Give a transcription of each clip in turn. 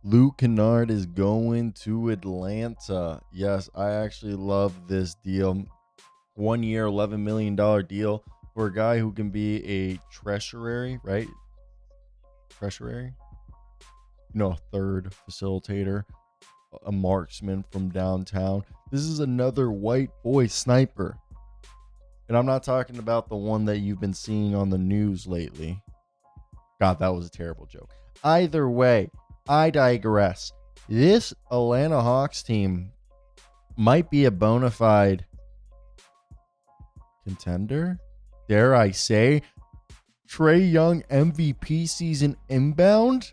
Luke Kennard is going to Atlanta. Yes, I actually love this deal. 1 year, $11 million deal for a guy who can be a treasury, right? Treasury? No, third facilitator, a marksman from downtown. This is another white boy sniper. And I'm not talking about the one that you've been seeing on the news lately. God, that was a terrible joke. Either way, I digress. This Atlanta Hawks team might be a bona fide contender. Dare I say, Trae Young MVP season inbound?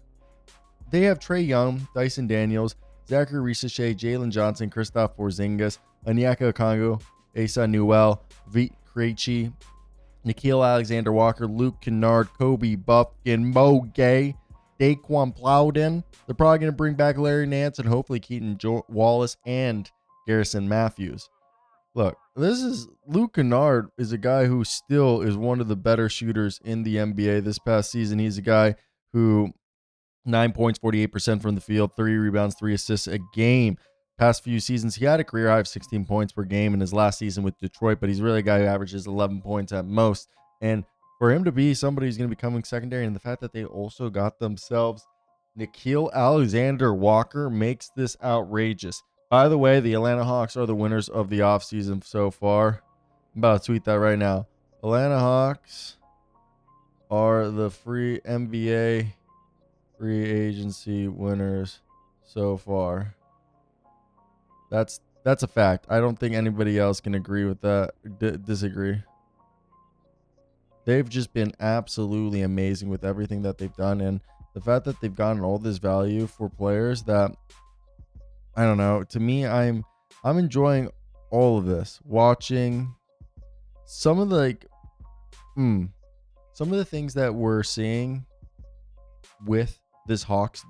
They have Trae Young, Dyson Daniels, Zachary Ricochet, Jalen Johnson, Kristaps Porzingis, Onyeka Okongwu, Asa Newell, Vit Krejci, Nikhil Alexander-Walker, Luke Kennard, Kobe Buffkin, Mo Gay, Daquan Plowden. They're probably going to bring back Larry Nance and hopefully Keaton Wallace and Garrison Matthews. Look, this is Luke Kennard is a guy who still is one of the better shooters in the NBA this past season. He's a guy who 9 points, 48% from the field, 3 rebounds, 3 assists a game. Past few seasons, he had a career high of 16 points per game in his last season with Detroit, but he's really a guy who averages 11 points at most. And for him to be somebody who's going to be coming secondary, and the fact that they also got themselves Nikhil Alexander-Walker makes this outrageous. By the way, the Atlanta Hawks are the winners of the offseason so far. I'm about to tweet that right now. Atlanta Hawks are the free NBA free agency winners so far. That's a fact. I don't think anybody else can agree with that. Disagree. They've just been absolutely amazing with everything that they've done, and the fact that they've gotten all this value for players that, I don't know, to me, I'm enjoying all of this. Watching some of the some of the things that we're seeing with this Hawks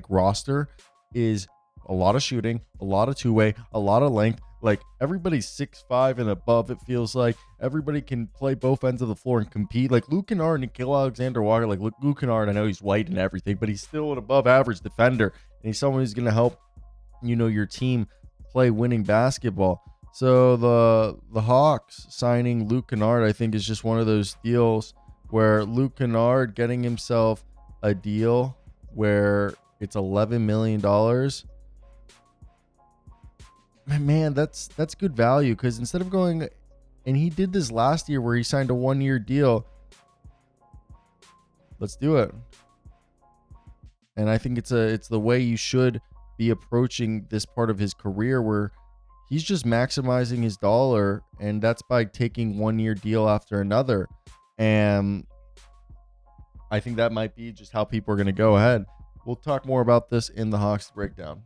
roster is a lot of shooting, a lot of two-way, a lot of length. Like, everybody's 6'5" and above, it feels like. Everybody can play both ends of the floor and compete. Like, Luke Kennard and Nikhil Alexander-Walker. Like, Luke Kennard, I know he's white and everything, but he's still an above-average defender. And he's someone who's going to help, your team play winning basketball. So the Hawks signing Luke Kennard, I think, is just one of those deals where Luke Kennard getting himself a deal where it's $11 million. Man, that's good value, because instead of going, and he did this last year where he signed a 1-year deal. Let's do it. And I think it's the way you should be approaching this part of his career, where he's just maximizing his dollar, and that's by taking 1-year deal after another. And I think that might be just how people are going to go ahead. We'll talk more about this in the Hawks breakdown.